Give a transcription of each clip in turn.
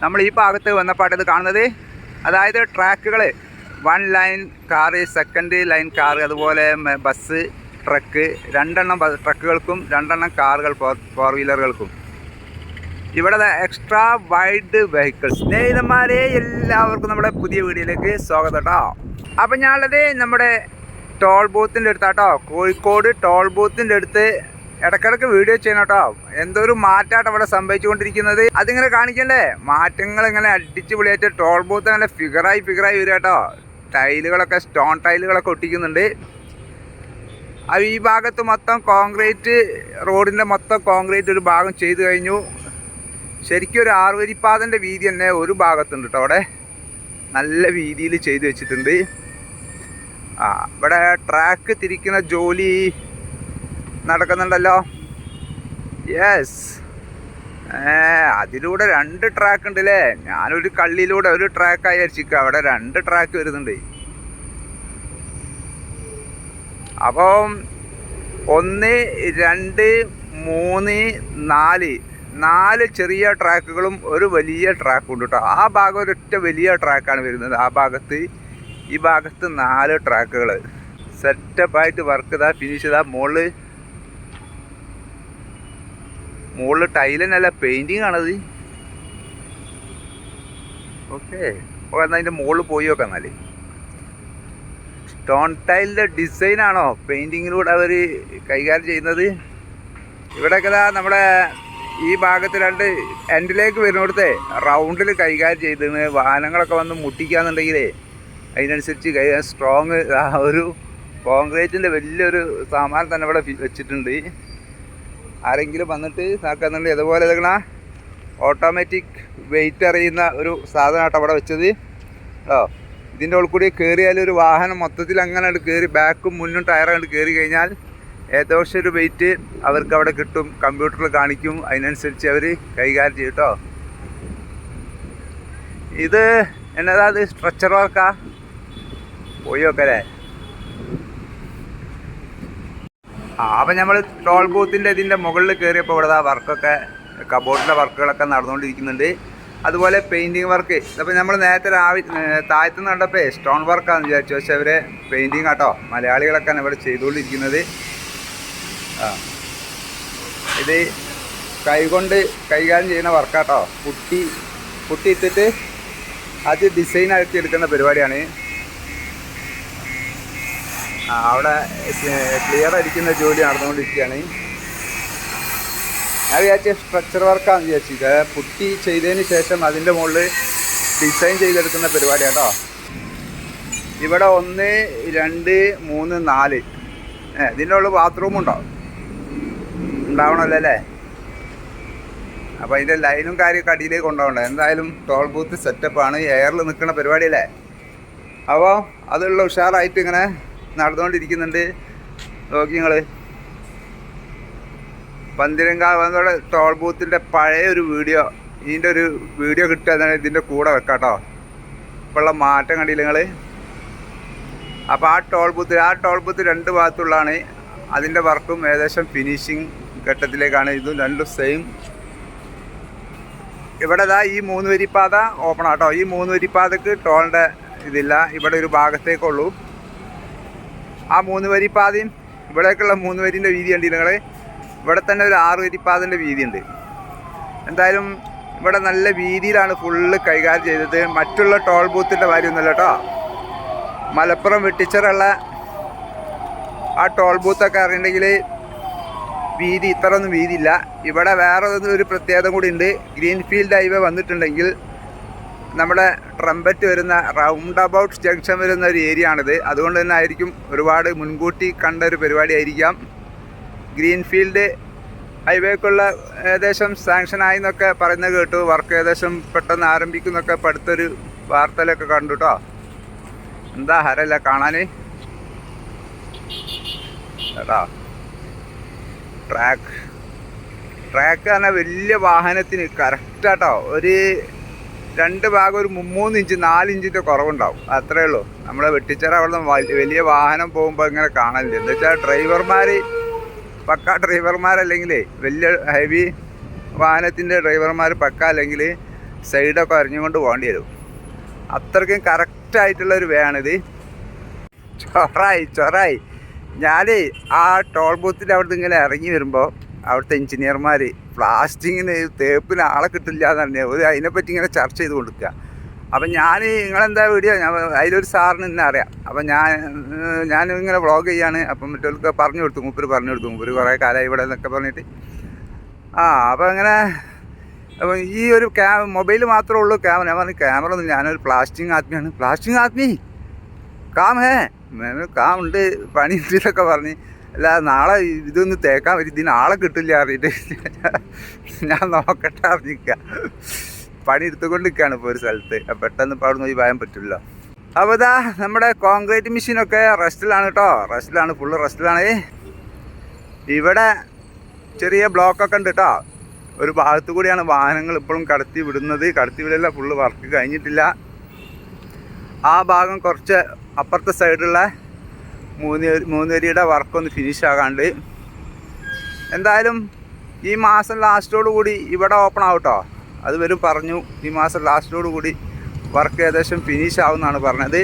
നമ്മൾ ഈ ഭാഗത്ത് വന്നപ്പോൾ ഇത് കാണുന്നത്, അതായത് ട്രാക്കുകൾ 1 line car, 2nd line car, അതുപോലെ ബസ്, ട്രക്ക്, 2 ട്രക്കുകൾക്കും 2 കാറുകൾ, 4 വീലറുകൾക്കും. ഇവിടെ എക്സ്ട്രാ വൈഡ് വെഹിക്കിൾസ്. സ്നേഹിതന്മാരെ, എല്ലാവർക്കും നമ്മുടെ പുതിയ വീഡിയോയിലേക്ക് സ്വാഗതം കേട്ടോ. അപ്പം ഞാനുള്ളത് നമ്മുടെ ടോൾ ബൂത്തിൻ്റെ അടുത്താട്ടോ, കോഴിക്കോട് ടോൾ ബൂത്തിൻ്റെ അടുത്ത്. ഇടയ്ക്കിടയ്ക്ക് വീഡിയോ ചെയ്യണം കേട്ടോ. എന്തോ ഒരു മാറ്റമാട്ടോ ഇവിടെ സംഭവിച്ചുകൊണ്ടിരിക്കുന്നത്. അതിങ്ങനെ കാണിക്കണ്ടേ, മാറ്റങ്ങൾ ഇങ്ങനെ അടിച്ച് പൊളിയായിട്ട് ടോൾ ബൂത്ത് അങ്ങനെ ഫിഗറായി വരിക കേട്ടോ. ടൈലുകളൊക്കെ, സ്റ്റോൺ ടൈലുകളൊക്കെ ഒട്ടിക്കുന്നുണ്ട്. അത് ഈ ഭാഗത്ത് മൊത്തം കോൺക്രീറ്റ്, റോഡിൻ്റെ മൊത്തം കോൺക്രീറ്റ് ഒരു ഭാഗം ചെയ്ത് കഴിഞ്ഞു. ശരിക്കും ഒരു 6 വരിപ്പാതൻ്റെ വീതി തന്നെ ഒരു ഭാഗത്തുണ്ട് കേട്ടോ. അവിടെ നല്ല വീതിയിൽ ചെയ്ത് വെച്ചിട്ടുണ്ട്. ഇവിടെ ട്രാക്ക് തിരിക്കുന്ന ജോലി നടക്കുന്നുണ്ടല്ലോ. യെസ്, അതിലൂടെ 2 ട്രാക്ക് ഉണ്ട് അല്ലേ. ഞാനൊരു കള്ളിയിലൂടെ ഒരു ട്രാക്കായി അരിച്ചിക്കുക. അവിടെ 2 ട്രാക്ക് വരുന്നുണ്ട്. അപ്പം 1, 2, 3, 4 ചെറിയ ട്രാക്കുകളും ഒരു വലിയ ട്രാക്കും ഉണ്ട് കേട്ടോ. ആ ഭാഗം ഒരൊറ്റ വലിയ ട്രാക്കാണ് വരുന്നത്. ആ ഭാഗത്ത്, ഈ ഭാഗത്ത് 4 ട്രാക്കുകൾ സെറ്റപ്പായിട്ട് വർക്ക് ചെയ്താൽ ഫിനിഷ് ചെയ്താൽ മുകളിൽ ടൈലനല്ല, പെയിൻറ്റിങ് ആണത്. ഓക്കെ, അപ്പോൾ എന്നാൽ അതിൻ്റെ മുകളിൽ പോയി നോക്കാം. എന്നാൽ സ്റ്റോൺ ടൈലിൻ്റെ ഡിസൈനാണോ പെയിൻറ്റിങ്ങിലൂടെ അവർ കൈകാര്യം ചെയ്യുന്നത്. ഇവിടെയൊക്കെ നമ്മുടെ ഈ ഭാഗത്ത് 2 എൻഡിലേക്ക് വരുന്നിടത്തെ റൗണ്ടിൽ കൈകാര്യം ചെയ്തിരുന്നു. വാഹനങ്ങളൊക്കെ വന്ന് മുട്ടിക്കാന്നുണ്ടെങ്കിലേ അതിനനുസരിച്ച് സ്ട്രോങ് ഒരു കോൺക്രീറ്റിൻ്റെ വലിയൊരു സാമാനം തന്നെ ഇവിടെ വെച്ചിട്ടുണ്ട്. ആരെങ്കിലും വന്നിട്ട് നോക്കുന്നുണ്ട്. അതുപോലെ ഇതങ്ങണ ഓട്ടോമാറ്റിക് വെയിറ്റ് അറിയുന്ന ഒരു സാധനമായിട്ട് അവിടെ വെച്ചത്. ഇതിൻ്റെ ഉള്ളിൽ കൂടി കയറിയാൽ ഒരു വാഹനം മൊത്തത്തിൽ അങ്ങനെ കയറി ബാക്കും മുന്നും ടയറായിട്ട് കയറി കഴിഞ്ഞാൽ ഏകദേശം ഒരു വെയിറ്റ് അവർക്ക് അവിടെ കിട്ടും. കമ്പ്യൂട്ടറിൽ കാണിക്കും. അതിനനുസരിച്ച് അവർ കൈകാര്യം ചെയ്യും കേട്ടോ. ഇത് എന്നതാ, അത് സ്ട്രെച്ചർ വർക്കാ. പോയി നോക്കല്ലേ. അപ്പം നമ്മൾ ടോൾ ബൂത്തിൻ്റെ ഇതിൻ്റെ മുകളിൽ കയറിയപ്പോൾ ഇവിടെ വർക്കൊക്കെ, കബോർഡിൻ്റെ വർക്കുകളൊക്കെ നടന്നുകൊണ്ടിരിക്കുന്നുണ്ട്. അതുപോലെ പെയിൻറ്റിങ് വർക്ക്. അപ്പോൾ നമ്മൾ നേരത്തെ താഴത്തുനിന്ന് കണ്ടപ്പോൾ സ്റ്റോൺ വർക്കാണെന്ന് വിചാരിച്ചു. പക്ഷേ അവരെ പെയിൻറ്റിങ് ആട്ടോ, മലയാളികളൊക്കെയാണ് ഇവിടെ ചെയ്തുകൊണ്ടിരിക്കുന്നത്. ഇത് കൈകൊണ്ട് കൈകാര്യം ചെയ്യുന്ന വർക്കാട്ടോ. പുട്ടി ഇട്ടിട്ട് അത് ഡിസൈൻ ആക്കി എടുക്കുന്ന പരിപാടിയാണ്. അവിടെ ക്ലിയർ അടിക്കുന്ന ജോലി നടന്നുകൊണ്ടിരിക്കുകയാണ്. ഞാൻ വിചാരിച്ച സ്ട്രക്ചർ വർക്കാണെന്ന് വിചാരിച്ചത്. പുട്ടി ചെയ്തതിന് ശേഷം അതിൻ്റെ മുകളിൽ ഡിസൈൻ ചെയ്തെടുക്കുന്ന പരിപാടി കേട്ടോ. ഇവിടെ 1, 2, 3, 4 ഇതിൻ്റെ ഉള്ളിൽ ബാത്റൂമുണ്ടോ ഉണ്ടാവണമല്ലോ അല്ലേ. അപ്പോൾ അതിൻ്റെ ലൈനും കാര്യമൊക്കെ അടിയിലേക്ക് കൊണ്ടുപോകണ്ടേ. എന്തായാലും ടോൾ ബൂത്ത് സെറ്റപ്പാണ്. എയറിൽ നിൽക്കുന്ന പരിപാടിയല്ലേ. അപ്പോൾ അതുള്ള ഉഷാറായിട്ട് ഇങ്ങനെ നടന്നുകൊണ്ടിരിക്കുന്നുണ്ട്. നോക്കി നിങ്ങൾ, പന്തിരങ്കാവ് ടോൾ ബൂത്തിൻ്റെ പഴയ ഒരു വീഡിയോ കിട്ടുക. ഇതിൻ്റെ കൂടെ വെക്കാം കേട്ടോ. ഇപ്പോഴുള്ള മാറ്റം കണ്ടില്ല നിങ്ങൾ. അപ്പോൾ ആ ടോൾ ബൂത്ത് 2 ഭാഗത്തുള്ളതാണ്. അതിൻ്റെ വർക്കും ഏകദേശം ഫിനിഷിങ് ഘട്ടത്തിലേക്കാണ്. ഇതും 2 സെയിം. ഇവിടെ ഈ 3 വരിപ്പാത ഓപ്പൺ ആട്ടോ. ഈ 3 വരിപ്പാതക്ക് ടോളിൻ്റെ ഇതില്ല. ഇവിടെ ഒരു ഭാഗത്തേക്കുള്ളൂ. ആ 3 വരിപ്പാതയും ഇവിടേക്കുള്ള 3 വരിൻ്റെ വീതി ഉണ്ട് നിങ്ങൾ. ഇവിടെ തന്നെ ഒരു 6 വരിപ്പാതൻ്റെ വീതിയുണ്ട്. എന്തായാലും ഇവിടെ നല്ല വീതിയിലാണ് ഫുള്ള് കൈകാര്യം ചെയ്തത്. മറ്റുള്ള ടോൾ ബൂത്തിൻ്റെ കാര്യമൊന്നുമല്ല കേട്ടോ. മലപ്പുറം വെട്ടിച്ചിറുള്ള ആ ടോൾ ബൂത്തൊക്കെ അറിയണമെങ്കിൽ വീതി ഇത്രയൊന്നും വീതിയില്ല. ഇവിടെ വേറെ ഒരു പ്രത്യേകത കൂടി ഉണ്ട്. ഗ്രീൻഫീൽഡ് ഹൈവേ വന്നിട്ടുണ്ടെങ്കിൽ നമ്മുടെ ട്രംപറ്റ് വരുന്ന റൗണ്ട് അബൌട്ട് ജംഗ്ഷൻ വരുന്ന ഒരു ഏരിയ ആണിത്. അതുകൊണ്ട് തന്നെ ആയിരിക്കും ഒരുപാട് മുൻകൂട്ടി കണ്ട ഒരു പരിപാടി ആയിരിക്കാം. ഗ്രീൻഫീൽഡ് ഹൈവേക്കുള്ള ഏകദേശം സാങ്ഷനായി എന്നൊക്കെ പറയുന്നത് കേട്ടു. വർക്ക് ഏകദേശം പെട്ടെന്ന് ആരംഭിക്കും എന്നൊക്കെ അടുത്തൊരു വാർത്തയിലൊക്കെ കണ്ടു കേട്ടോ. എന്താ ഹരല്ല കാണാൻ കേട്ടോ. ട്രാക്ക് പറഞ്ഞാൽ വലിയ വാഹനത്തിന് കറക്റ്റാട്ടോ. ഒരു 2 ഭാഗം ഒരു 3 ഇഞ്ച് 4 ഇഞ്ചിൻ്റെ കുറവുണ്ടാവും. അത്രയേ ഉള്ളൂ. നമ്മളെ വെട്ടിച്ചിറ അവിടെ വലിയ വാഹനം പോകുമ്പോൾ ഇങ്ങനെ കാണലില്ല. എന്താ വെച്ചാൽ ഡ്രൈവർമാർ പക്ക ഡ്രൈവർമാരല്ലെങ്കിൽ, വലിയ ഹെവി വാഹനത്തിൻ്റെ ഡ്രൈവർമാർ പക്ക അല്ലെങ്കിൽ സൈഡൊക്കെ അറിഞ്ഞുകൊണ്ട് പോകേണ്ടി വരും. അത്രയ്ക്കും കറക്റ്റായിട്ടുള്ളൊരു വേയാണിത്. ചൊറായി ഞാൻ ആ ടോൾ ബൂത്തിൻ്റെ അവിടുന്ന് ഇങ്ങനെ ഇറങ്ങി വരുമ്പോൾ അവിടുത്തെ എഞ്ചിനീയർമാർ പ്ലാസ്റ്റിക്കിന് തേപ്പിന് ആളെ കിട്ടില്ല എന്ന് ഒരു അതിനെപ്പറ്റി ഇങ്ങനെ ചർച്ച ചെയ്ത് കൊടുക്കുക. അപ്പം ഞാൻ നിങ്ങളെന്താ വീഡിയോ അതിലൊരു സാറിന് ഇന്നെ അറിയാം. അപ്പം ഞാനിങ്ങനെ വ്ളോഗ് ചെയ്യാണ്. അപ്പം മറ്റവർക്ക് പറഞ്ഞു കൊടുത്തു, മൂപ്പര് കുറേ കാലമായി ഇവിടെ എന്നൊക്കെ പറഞ്ഞിട്ട്. അപ്പം അങ്ങനെ അപ്പം ഈ ഒരു മൊബൈൽ മാത്രമേ ഉള്ളൂ ക്യാമറ. ഞാൻ പറഞ്ഞു ക്യാമറ ഒന്നും, ഞാനൊരു plastic ആത്മിയാണ്. Plastic Aadmi calm calm ഉണ്ട്, പണി ഉണ്ടെന്നൊക്കെ പറഞ്ഞ്. അല്ല നാളെ ഇതൊന്ന് തേക്കാൻ പറ്റും, ഇതിന് ആളെ കിട്ടില്ല അറിഞ്ഞിട്ട് ഞാൻ നോക്കട്ടെ അറിഞ്ഞിരിക്കുക. പണി എടുത്തുകൊണ്ട് നിൽക്കുകയാണ് ഇപ്പോൾ ഒരു സ്ഥലത്ത്. പെട്ടെന്ന് ഇപ്പോൾ അവിടെ നോക്കി പോകാൻ പറ്റില്ല. അപ്പോൾ ഇതാ നമ്മുടെ കോൺക്രീറ്റ് മെഷീനൊക്കെ റെസ്റ്റിലാണ് കേട്ടോ, ഫുള്ള് റെസ്റ്റിലാണ്. ഇവിടെ ചെറിയ ബ്ലോക്കൊക്കെ ഉണ്ട് കേട്ടോ. ഒരു ഭാഗത്തു കൂടിയാണ് വാഹനങ്ങൾ ഇപ്പോഴും കടത്തി വിടല്ല, ഫുള്ള് വർക്ക് കഴിഞ്ഞിട്ടില്ല. ആ ഭാഗം കുറച്ച് അപ്പുറത്തെ സൈഡുള്ള മൂന്ന് വരിയുടെ വർക്കൊന്ന് ഫിനിഷ് ആകാണ്ട്. എന്തായാലും ഈ മാസം ലാസ്റ്റോടു കൂടി ഇവിടെ ഓപ്പൺ ആവും കേട്ടോ. അത് വരും പറഞ്ഞു, ഈ മാസം ലാസ്റ്റോടു കൂടി വർക്ക് ഏകദേശം ഫിനിഷ് ആവുമെന്നാണ് പറഞ്ഞത്.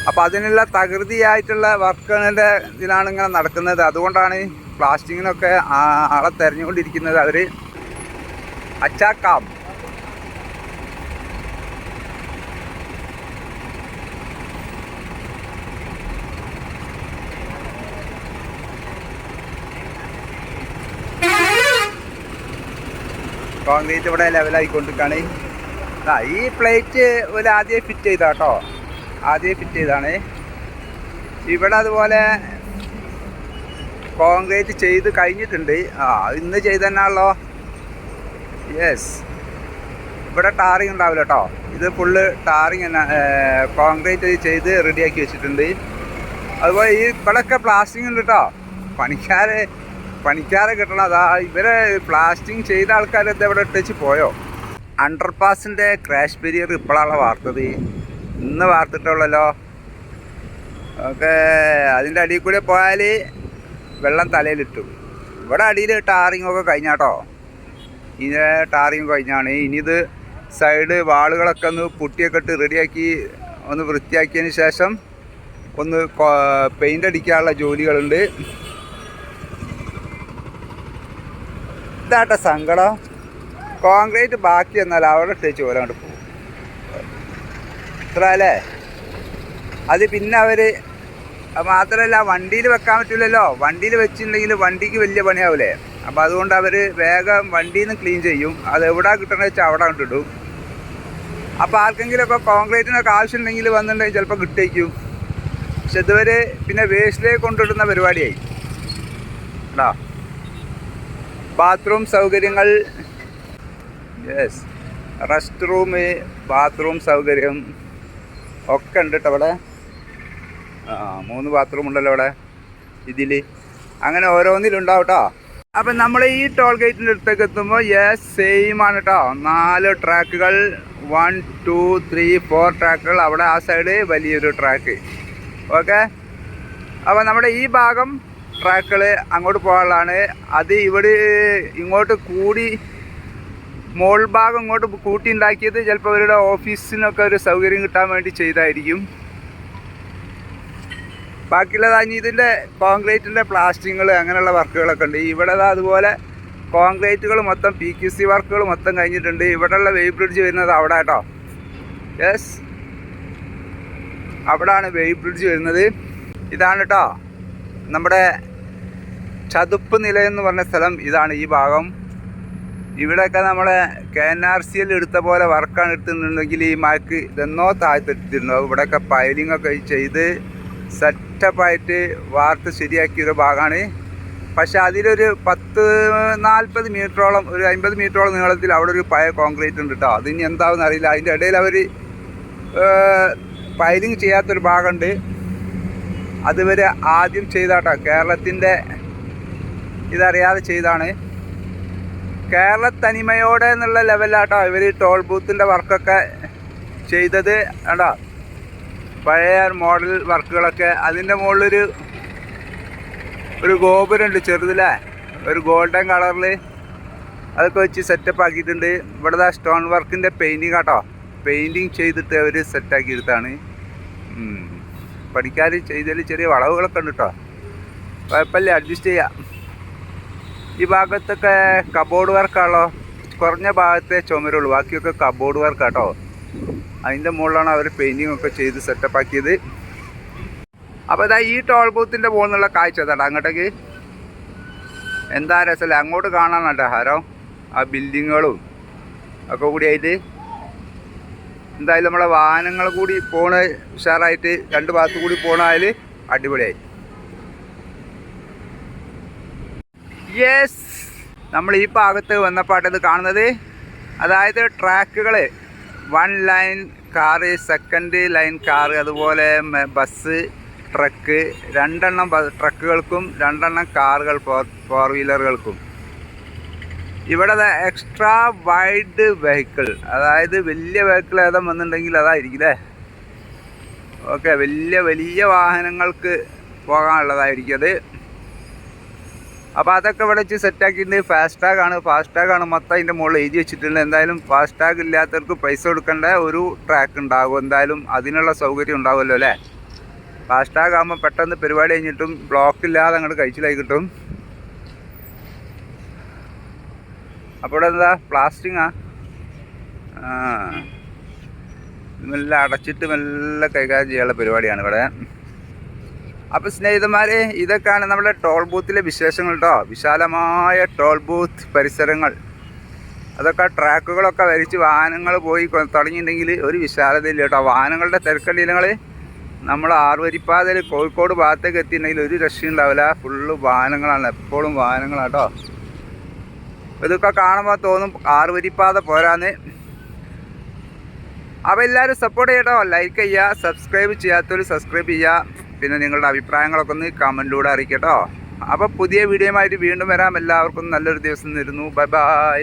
അപ്പോൾ അതിനുള്ള തകൃതിയായിട്ടുള്ള വർക്കിൻ്റെ ഇതിലാണ് ഇങ്ങനെ നടക്കുന്നത്. അതുകൊണ്ടാണ് പ്ലാസ്റ്റിക്കിനൊക്കെ ആളെ തിരഞ്ഞുകൊണ്ടിരിക്കുന്നത് അവർ. അച്ചാക്കാം കോൺക്രീറ്റ് ഇവിടെ ലെവലായിക്കൊണ്ടിരിക്കുകയാണ്. ഈ പ്ലേറ്റ് ഒരു ആദ്യം ഫിറ്റ് ചെയ്താട്ടോ, ഫിറ്റ് ചെയ്താണ്. ഇവിടെ അതുപോലെ കോൺക്രീറ്റ് ചെയ്ത് കഴിഞ്ഞിട്ടുണ്ട്. ഇന്ന് ചെയ്ത് തന്നെയാണല്ലോ. യെസ്, ഇവിടെ ടാറിങ് ഉണ്ടാവില്ല കേട്ടോ. ഇത് ഫുള്ള് ടാറിങ് തന്നെ, കോൺക്രീറ്റ് ചെയ്ത് റെഡിയാക്കി വെച്ചിട്ടുണ്ട്. അതുപോലെ ഈ ഇവിടെയൊക്കെ പ്ലാസ്റ്റിക് ഉണ്ട് കേട്ടോ. പണിക്കാരെ കിട്ടണം. ഇവരെ പ്ലാസ്റ്റിക് ചെയ്ത ആൾക്കാരെന്താ ഇവിടെ ഇട്ടേച്ച് പോയോ? അണ്ടർപാസിൻ്റെ ക്രാഷ് ബാരിയർ ഇപ്പോഴാണ് വാർത്തത്, ഇന്ന് വാർത്തിട്ടുള്ളല്ലോ. ഓക്കെ, അതിൻ്റെ അടിയിൽ കൂടെ പോയാൽ വെള്ളം തലയിലിട്ടു. ഇവിടെ അടിയിൽ ടാറിങ്ങൊക്കെ കഴിഞ്ഞാട്ടോ, ഇനി ടാറിങ് കഴിഞ്ഞാണ്. ഇനി ഇത് സൈഡ് വാളുകളൊക്കെ ഒന്ന് പുട്ടിയൊക്കെ ഇട്ട് റെഡിയാക്കി ഒന്ന് വൃത്തിയാക്കിയതിന് ശേഷം ഒന്ന് പെയിൻ്റ് അടിക്കാനുള്ള ജോലികളുണ്ട്. ഇതാട്ട സങ്കടം. കോൺക്രീറ്റ് ബാക്കി എന്നാൽ അവിടെ ഇട്ടേച്ച് ഓരോണ്ട് പോകും ഇത്ര അല്ലേ. അത് പിന്നെ അവർ മാത്രമല്ല വണ്ടിയിൽ വെക്കാൻ പറ്റില്ലല്ലോ. വണ്ടിയിൽ വെച്ചിട്ടുണ്ടെങ്കിൽ വണ്ടിക്ക് വലിയ പണിയാവില്ലേ. അപ്പോൾ അതുകൊണ്ട് അവർ വേഗം വണ്ടിയിൽ നിന്ന് ക്ലീൻ ചെയ്യും. അത് എവിടെ കിട്ടണമെന്ന് വെച്ചാൽ അവിടെ കൊണ്ടിടും. അപ്പോൾ ആർക്കെങ്കിലുമൊക്കെ കോൺക്രീറ്റിനൊക്കെ ആവശ്യമുണ്ടെങ്കിൽ വന്നിട്ടുണ്ടെങ്കിൽ ചിലപ്പോൾ കിട്ടേക്കും. പക്ഷെ ഇതുവരെ പിന്നെ വേസ്റ്റിലേക്ക് കൊണ്ടിടുന്ന പരിപാടിയായി കേട്ടോ. ബാത്റൂം സൗകര്യങ്ങൾ, യെസ്, റെസ്റ്റ് റൂം, ബാത്റൂം സൗകര്യം ഒക്കെ ഉണ്ട് കേട്ടോ ഇവിടെ. 3 ബാത്റൂം ഉണ്ടല്ലോ ഇവിടെ ഇതിൽ. അങ്ങനെ ഓരോന്നിലുണ്ടാവും കേട്ടോ. അപ്പം നമ്മൾ ഈ ടോൾ ഗേറ്റിൻ്റെ അടുത്തേക്ക് എത്തുമ്പോൾ യെസ് സെയിം ആണ് കേട്ടോ. 4 ട്രാക്കുകൾ, 1 2 3 4 ട്രാക്കുകൾ. അവിടെ ആ സൈഡ് വലിയൊരു ട്രാക്ക്. ഓക്കെ, അപ്പോൾ നമ്മുടെ ഈ ഭാഗം ട്രാക്കുകൾ അങ്ങോട്ട് പോകാനുള്ളതാണ്. അത് ഇവിടെ ഇങ്ങോട്ട് കൂടി മോൾ ഭാഗം ഇങ്ങോട്ട് കൂട്ടി ഉണ്ടാക്കിയത് ചിലപ്പോൾ അവരുടെ ഓഫീസിനൊക്കെ ഒരു സൗകര്യം കിട്ടാൻ വേണ്ടി ചെയ്തായിരിക്കും. ബാക്കിയുള്ളത് ഇതിൻ്റെ കോൺക്രീറ്റിൻ്റെ പ്ലാസ്റ്റിക്കുകൾ അങ്ങനെയുള്ള വർക്കുകളൊക്കെ ഉണ്ട്. ഇവിടെ അതുപോലെ കോൺക്രീറ്റുകൾ മൊത്തം PQC വർക്കുകൾ മൊത്തം കഴിഞ്ഞിട്ടുണ്ട്. ഇവിടെയുള്ള വെയ് ബ്രിഡ്ജ് വരുന്നത് അവിടെ കേട്ടോ. യെസ്, അവിടെയാണ് വെയ് ബ്രിഡ്ജ് വരുന്നത്. ഇതാണ് കേട്ടോ നമ്മുടെ ചതുപ്പ് നിലയെന്ന് പറഞ്ഞ സ്ഥലം. ഇതാണ് ഈ ഭാഗം. ഇവിടെയൊക്കെ നമ്മളെ KNRCL എടുത്ത പോലെ വർക്കാണ് എടുത്തിട്ടുണ്ടെങ്കിൽ ഈ മഴക്ക് ഇതെന്നോ താഴ്ത്തിട്ടുണ്ടാവും. ഇവിടെയൊക്കെ പൈലിങ്ങൊക്കെ ചെയ്ത് സെറ്റപ്പായിട്ട് വാർത്ത് ശരിയാക്കിയൊരു ഭാഗമാണ്. പക്ഷെ അതിലൊരു 10-40 മീറ്ററോളം, ഒരു 50 മീറ്ററോളം നീളത്തിൽ അവിടെ ഒരു പഴയ കോൺക്രീറ്റ് ഉണ്ട് കേട്ടോ. അതിനി എന്താണെന്ന് അറിയില്ല. അതിൻ്റെ ഇടയിൽ അവർ പൈലിങ് ചെയ്യാത്തൊരു ഭാഗമുണ്ട്. അതുവരെ ആദ്യം ചെയ്താട്ടോ, കേരളത്തിൻ്റെ ഇതറിയാതെ ചെയ്താണ്. കേരള തനിമയോടെ എന്നുള്ള ലെവലിലാട്ടോ ഇവർ ടോൾ ബൂത്തിൻ്റെ വർക്കൊക്കെ ചെയ്തത്. കേട്ടോ, പഴയ മോഡൽ വർക്കുകളൊക്കെ. അതിൻ്റെ മുകളിലൊരു ഗോപുരമുണ്ട് ചെറുതിലെ, ഒരു ഗോൾഡൻ കളറിൽ. അതൊക്കെ വെച്ച് സെറ്റപ്പ് ആക്കിയിട്ടുണ്ട്. ഇവിടുത്തെ സ്റ്റോൺ വർക്കിൻ്റെ പെയിൻറ്റിങ് കേട്ടോ, പെയിൻറ്റിങ് ചെയ്തിട്ട് അവർ സെറ്റാക്കി എടുത്താണ്. പണിക്കാർ ചെയ്തതിൽ ചെറിയ വളവുകളൊക്കെ ഉണ്ട് കേട്ടോ, കുഴപ്പമില്ല, അഡ്ജസ്റ്റ് ചെയ്യാം. ഈ ഭാഗത്തൊക്കെ കബോർഡ് വർക്കാണല്ലോ, കുറഞ്ഞ ഭാഗത്തെ ചുമരുള്ളൂ, ബാക്കിയൊക്കെ കബോർഡ് വർക്ക് കേട്ടോ. അതിൻ്റെ മുകളിലാണ് അവർ പെയിൻറ്റിങ് ഒക്കെ ചെയ്ത് സെറ്റപ്പ് ആക്കിയത്. അപ്പോൾ ഇതാ ഈ ടോൾ ബൂത്തിൻ്റെ മുകളിൽ നിന്നുള്ള കാഴ്ച അതാട്ടോ, അങ്ങോട്ടേക്ക് എന്താ രസമല്ലേ, അങ്ങോട്ട് കാണാനാട്ടോ ഹരം, ആ ബിൽഡിങ്ങുകളും ഒക്കെ കൂടി ആയിട്ട്. എന്തായാലും നമ്മളെ വാഹനങ്ങൾ കൂടി പോണ ഉഷാറായിട്ട് രണ്ട് ഭാഗത്ത് കൂടി പോണായാൽ അടിപൊളിയായി. യെസ്, നമ്മൾ ഈ ഭാഗത്ത് വന്നപ്പാട്ടത് കാണുന്നത്, അതായത് ട്രാക്കുകൾ 1 line car, 2nd line car, അതുപോലെ ബസ്, ട്രക്ക്, 2 ട്രക്കുകൾക്കും 2 കാറുകൾ, 4 വീലറുകൾക്കും. ഇവിടെ എക്സ്ട്രാ വൈഡ് വെഹിക്കിൾ, അതായത് വലിയ വെഹിക്കിൾ ഏതാ വന്നിട്ടുണ്ടെങ്കിൽ അതായിരിക്കും അല്ലേ. ഓക്കെ, വലിയ വാഹനങ്ങൾക്ക് പോകാനുള്ളതായിരിക്കും അത്. അപ്പോൾ അതൊക്കെ ഇവിടെ വെച്ച് സെറ്റാക്കിയിട്ട് ഫാസ്ടാഗാണ് മൊത്തം അതിൻ്റെ മുകളിൽ എഴുതി വെച്ചിട്ടുണ്ട്. എന്തായാലും ഫാസ്ടാഗ് ഇല്ലാത്തവർക്ക് പൈസ കൊടുക്കേണ്ട ഒരു ട്രാക്ക് ഉണ്ടാകും, എന്തായാലും അതിനുള്ള സൗകര്യം ഉണ്ടാവുമല്ലോ അല്ലേ. ഫാസ്ടാഗ് ആകുമ്പോൾ പെട്ടെന്ന് പരിപാടി കഴിഞ്ഞിട്ടും ബ്ലോക്ക് ഇല്ലാതെ അങ്ങോട്ട് കഴിച്ചിലായി കിട്ടും. അപ്പോൾ ഇവിടെ എന്താ പ്ലാസ്റ്റിങ്ങാ, മെല്ലെ അടച്ചിട്ട് മെല്ലെ കൈകാര്യം ചെയ്യാനുള്ള പരിപാടിയാണ് ഇവിടെ. അപ്പോൾ സ്നേഹിതന്മാരെ, ഇതൊക്കെയാണ് നമ്മുടെ ടോൾ ബൂത്തിലെ വിശേഷങ്ങൾ കേട്ടോ. വിശാലമായ ടോൾ ബൂത്ത് പരിസരങ്ങൾ, അതൊക്കെ ട്രാക്കുകളൊക്കെ വരിച്ച് വാഹനങ്ങൾ പോയി തുടങ്ങിയിട്ടുണ്ടെങ്കിൽ ഒരു വിശാലതയില്ല കേട്ടോ. വാഹനങ്ങളുടെ തിരക്കടിയിലങ്ങൾ നമ്മൾ 6 വരിപ്പാതയിൽ കോഴിക്കോട് ഭാഗത്തേക്ക് എത്തിയിട്ടുണ്ടെങ്കിൽ ഒരു രക്ഷയുണ്ടാവില്ല, ഫുള്ള് വാഹനങ്ങളാണ്, എപ്പോഴും വാഹനങ്ങളാണ് കേട്ടോ. ഇതൊക്കെ കാണുമ്പോൾ തോന്നും 6 വരിപ്പാത പോരാന്ന്. അപ്പോൾ എല്ലാവരും സപ്പോർട്ട് ചെയ്യട്ടോ, ലൈക്ക് ചെയ്യുക, സബ്സ്ക്രൈബ് ചെയ്യാത്തവർ സബ്സ്ക്രൈബ് ചെയ്യുക. പിന്നെ നിങ്ങളുടെ അഭിപ്രായങ്ങളൊക്കെ ഒന്ന് കമൻറ്റിലൂടെ അറിയിക്കട്ടോ. അപ്പോൾ പുതിയ വീഡിയോയുമായിട്ട് വീണ്ടും വരാം. എല്ലാവർക്കും നല്ലൊരു ദിവസം തരുന്നു. Bye bye.